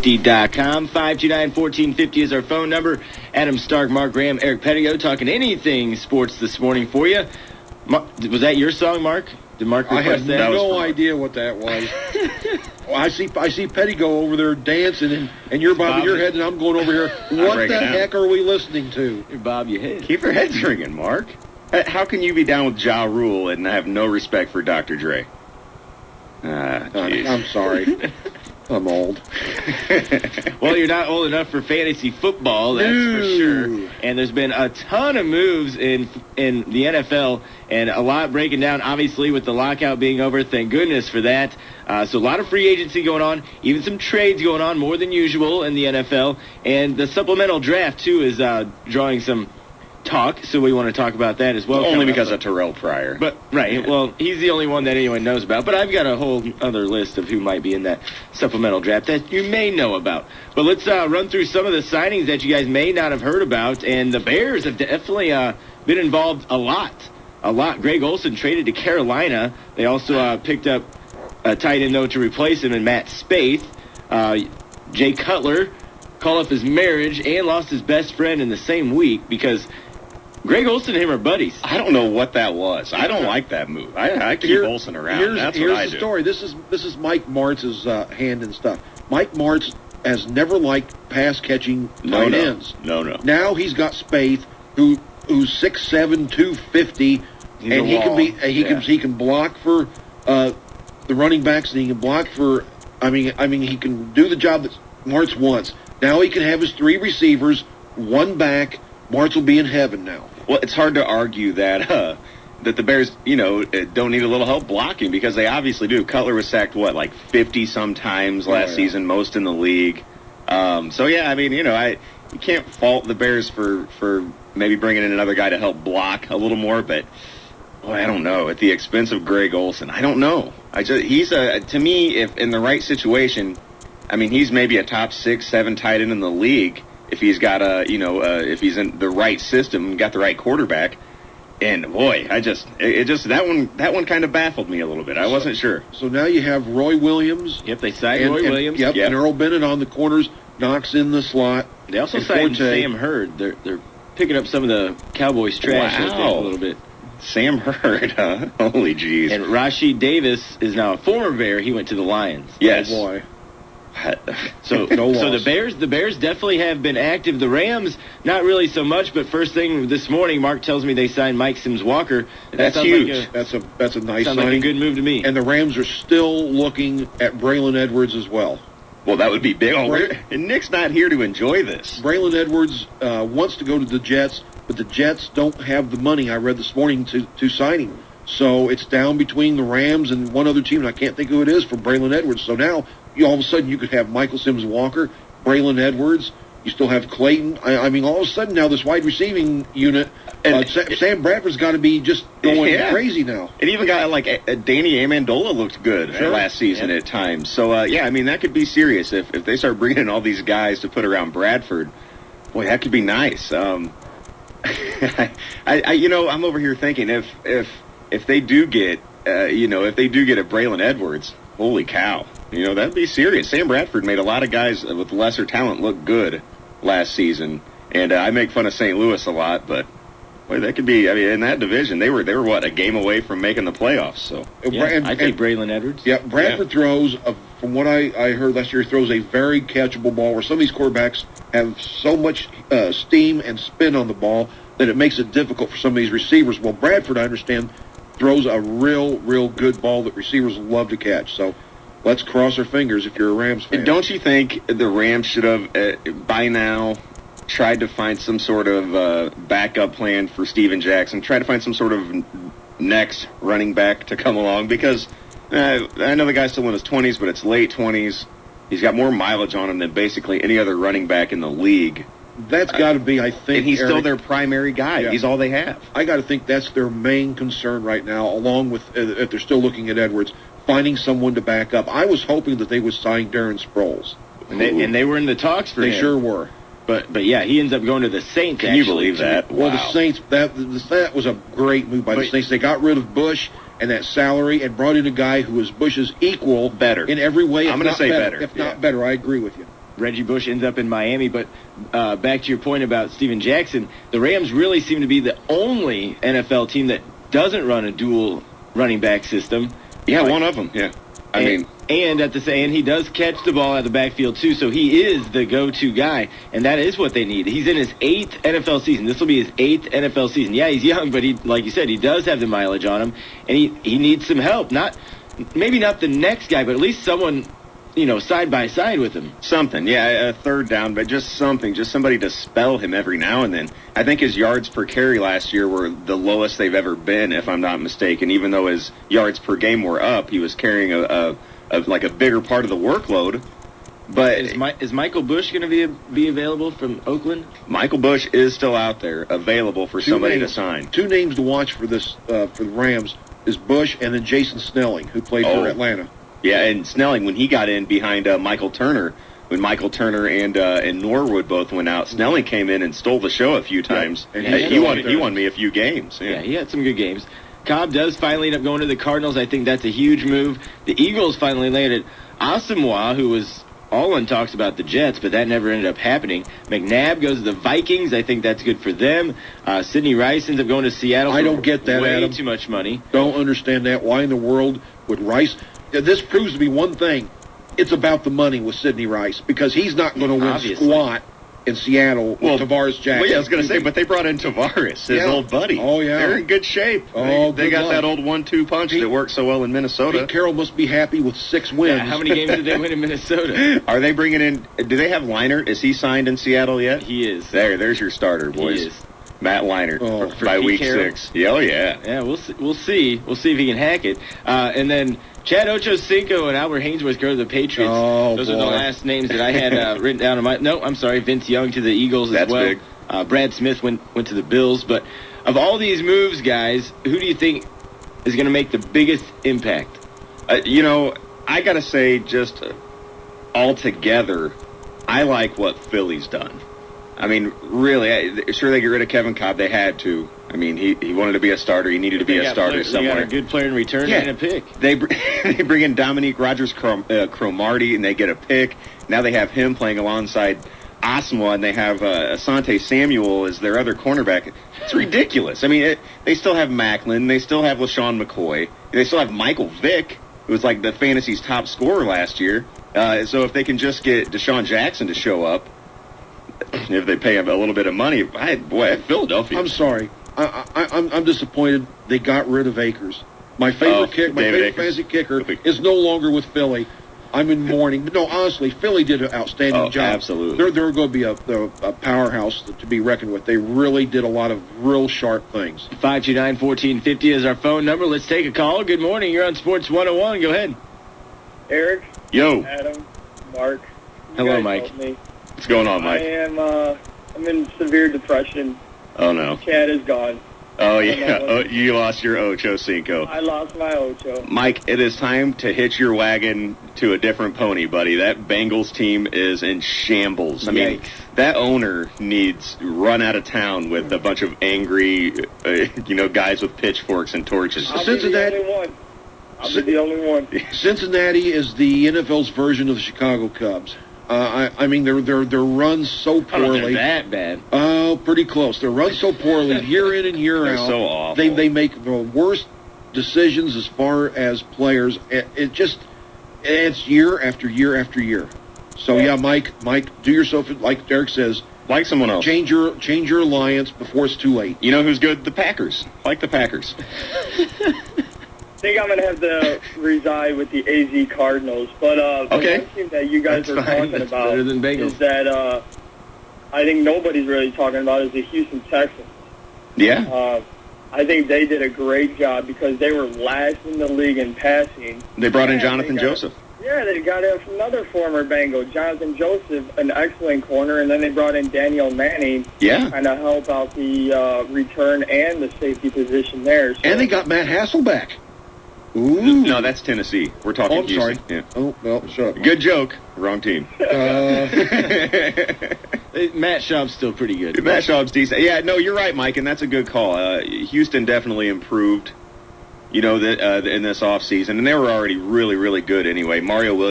1450.com. 529-1450 is our phone number. Adam Stark, Mark Graham, Eric Pedigo talking anything sports this morning for you. Was that your song, Mark? Did Mark request that? I have no idea what that was. I see Pedigo over there dancing, and you're bobbing your head, and I'm going over here. What the heck are we listening to? You bob your head. Keep your heads ringing, Mark. How can you be down with Ja Rule and have no respect for Dr. Dre? I'm sorry. I'm old. Well, you're not old enough for fantasy football, that's for sure. And there's been a ton of moves in the NFL, and a lot breaking down, obviously, with the lockout being over. Thank goodness for that. So a lot of free agency going on, even some trades going on, more than usual in the NFL. And the supplemental draft, too, is drawing some talk, so we want to talk about that as well. Only because of Terrell Pryor. But well, he's the only one that anyone knows about. But I've got a whole other list of who might be in that supplemental draft that you may know about. But let's run through some of the signings that you guys may not have heard about. And the Bears have definitely been involved a lot. Greg Olsen traded to Carolina. They also picked up a tight end, though, to replace him in Matt Spaeth. Jay Cutler called up his marriage and lost his best friend in the same week because Greg Olsen and him are buddies. I don't know what that was. I don't like that move. I keep Olsen around. That's what I do. Here's the story. This is Mike Martz's hand and stuff. Mike Martz has never liked pass-catching tight ends. No. Now he's got Spaeth, who's 6'7", 250, and he can block for the running backs, and he can block for. I mean, he can do the job that Martz wants. Now he can have his three receivers, one back. Martz will be in heaven now. Well, it's hard to argue that the Bears, don't need a little help blocking because they obviously do. Cutler was sacked, 50 sometimes last season, most in the league. You can't fault the Bears for maybe bringing in another guy to help block a little more, but I don't know. At the expense of Greg Olsen, I don't know. To me, if in the right situation, he's maybe a top 6-7 tight end in the league. If he's got if he's in the right system, got the right quarterback, and boy, that one kind of baffled me a little bit. I wasn't sure. So now you have Roy Williams. Yep, they signed Roy Williams. Yep, and Earl Bennett on the corners, Knox in the slot. They also signed Sam Hurd. They're picking up some of the Cowboys' trash I think, a little bit. Sam Hurd, huh? Holy jeez. And Rashid Davis is now a former Bear. He went to the Lions. Yes. Oh boy. So the Bears definitely have been active. The Rams, not really so much, but first thing this morning, Mark tells me they signed Mike Sims-Walker. That's huge. That's a nice signing. Like a good move to me. And the Rams are still looking at Braylon Edwards as well. Well, that would be big. And Nick's not here to enjoy this. Braylon Edwards wants to go to the Jets, but the Jets don't have the money, I read this morning, to sign him. So it's down between the Rams and one other team, and I can't think who it is for Braylon Edwards. So now all of a sudden you could have Michael Sims-Walker, Braylon Edwards. You still have Clayton. All of a sudden now this wide receiving unit, Sam Bradford's got to be just going crazy now. And even got Danny Amendola looked good last season at times. So, that could be serious. If they start bringing in all these guys to put around Bradford, boy, that could be nice. I'm over here thinking if they do get, a Braylon Edwards, holy cow. That'd be serious. Sam Bradford made a lot of guys with lesser talent look good last season. And I make fun of St. Louis a lot, but boy, that could be, in that division, they were a game away from making the playoffs. So I think Braylon Edwards. Yeah, Bradford throws, from what I heard last year, he throws a very catchable ball where some of these quarterbacks have so much steam and spin on the ball that it makes it difficult for some of these receivers. Well, Bradford, I understand, throws a real good ball that receivers love to catch. So let's cross our fingers if you're a Rams fan. And don't you think the Rams should have, by now, tried to find some sort of backup plan for Steven Jackson, try to find some sort of next running back to come along? Because I know the guy's still in his 20s, but it's late 20s. He's got more mileage on him than basically any other running back in the league. That's got to be, I think, and he's still their primary guy. Yeah. He's all they have. I got to think that's their main concern right now, along with, if they're still looking at Edwards, finding someone to back up. I was hoping that they would sign Darren Sproles. And they were in the talks for him. They sure were. But yeah, he ends up going to the Saints. Can you believe that? Well, wow. The Saints, that was a great move by the Saints. They got rid of Bush and that salary and brought in a guy who was Bush's equal. Better. In every way. I'm going to say better. If not better, I agree with you. Reggie Bush ends up in Miami. But back to your point about Steven Jackson, the Rams really seem to be the only NFL team that doesn't run a dual running back system. Yeah, one of them. Yeah, and at the same, he does catch the ball out of the backfield too, so he is the go-to guy, and that is what they need. He's in his 8th NFL season. This will be his 8th NFL season. Yeah, he's young, but he, like you said, he does have the mileage on him, and he needs some help. Maybe not the next guy, but at least someone, side by side with him. Something, yeah, a third down, but just something, just somebody to spell him every now and then. I think his yards per carry last year were the lowest they've ever been, if I'm not mistaken. Even though his yards per game were up, he was carrying a bigger part of the workload. But is Michael Bush going to be available from Oakland? Michael Bush is still out there, available for somebody to sign. 2 names to watch for this for the Rams is Bush and then Jason Snelling, who played for Atlanta. Yeah, and Snelling, when he got in behind Michael Turner, when Michael Turner and Norwood both went out, Snelling came in and stole the show a few times. Yeah, and he won me a few games. Yeah, he had some good games. Cobb does finally end up going to the Cardinals. I think that's a huge move. The Eagles finally landed Asamoah, who was all in talks about the Jets, but that never ended up happening. McNabb goes to the Vikings. I think that's good for them. Sidney Rice ends up going to Seattle. I don't get that, way Adam. Too much money. Don't understand that. Why in the world would Rice? This proves to be one thing. It's about the money with Sidney Rice, because he's not going to win squat in Seattle with Tavares Jackson. Well, yeah, I was going to say, but they brought in Tavares, his old buddy. Oh, yeah. They're in good shape. They got that old 1-2 punch that worked so well in Minnesota. Pete Carroll must be happy with 6 wins. Yeah, how many games did they win in Minnesota? Are they bringing in, do they have Leinart? Is he signed in Seattle yet? He is. There's your starter, boys. He is. Matt Leinart by Pete week Carroll? 6. Yeah, oh, yeah. Yeah, we'll see. We'll see if he can hack it. And then Chad Ochocinco and Albert Haynesworth go to the Patriots. Those are the last names that I had written down on my. No, I'm sorry. Vince Young to the Eagles as well. Big. Brad Smith went to the Bills. But of all these moves, guys, who do you think is going to make the biggest impact? I got to say, just altogether, I like what Philly's done. I mean, really, sure they get rid of Kevin Cobb. They had to. I mean, he wanted to be a starter. He needed to be a starter somewhere. They got a good player in return and a pick. They bring in Dominique Rodgers-Cromartie, and they get a pick. Now they have him playing alongside Asamoah, and they have Asante Samuel as their other cornerback. It's ridiculous. I mean, they still have Macklin. They still have LaShawn McCoy. They still have Michael Vick, who was like the fantasy's top scorer last year. So if they can just get Deshaun Jackson to show up, if they pay him a little bit of money, Philadelphia. I'm sorry. I'm disappointed they got rid of Akers. My favorite fantasy kicker is no longer with Philly. I'm in mourning. But no, honestly, Philly did an outstanding job. Absolutely. They're going to be a powerhouse to be reckoned with. They really did a lot of real sharp things. 529-1450 is our phone number. Let's take a call. Good morning. You're on Sports 101. Go ahead. Eric. Yo. Adam. Mark. Hello, Mike. What's going on, Mike? I'm in severe depression. Oh, no. Chad is gone. Oh, yeah. You lost your Ocho-Cinco. I lost my Ocho. Mike, it is time to hitch your wagon to a different pony, buddy. That Bengals team is in shambles. I mean, that owner needs run out of town with a bunch of angry, guys with pitchforks and torches. I'll be the only one. Cincinnati is the NFL's version of the Chicago Cubs. I mean, they're run so poorly. I don't know, that bad. Oh, pretty close. They're run so poorly year in and year They're out. so awful. They make the worst decisions as far as players. It's year after year after year. So yeah, Mike, do yourself, like Derek says, like someone else. Change your alliance before it's too late. You know who's good? The Packers. Like the Packers. I think I'm going to have to reside with the AZ Cardinals. But the one team that you guys are talking about is that I think nobody's really talking about is the Houston Texans. Yeah. I think they did a great job because they were last in the league in passing. They brought in Jonathan Joseph. Yeah, they got in another former Bengal, Jonathan Joseph, an excellent corner, and then they brought in Daniel Manning. Yeah. Kind of help out the return and the safety position there. So. And they got Matt Hasselbeck. Ooh. No, that's Tennessee. We're talking Houston. Sorry. Yeah. Oh, well, shut up. Good joke. Wrong team. Matt Schaub's still pretty good. Matt Schaub's decent. Yeah, no, you're right, Mike, and that's a good call. Houston definitely improved, in this offseason, and they were already really, really good anyway. Mario Williams.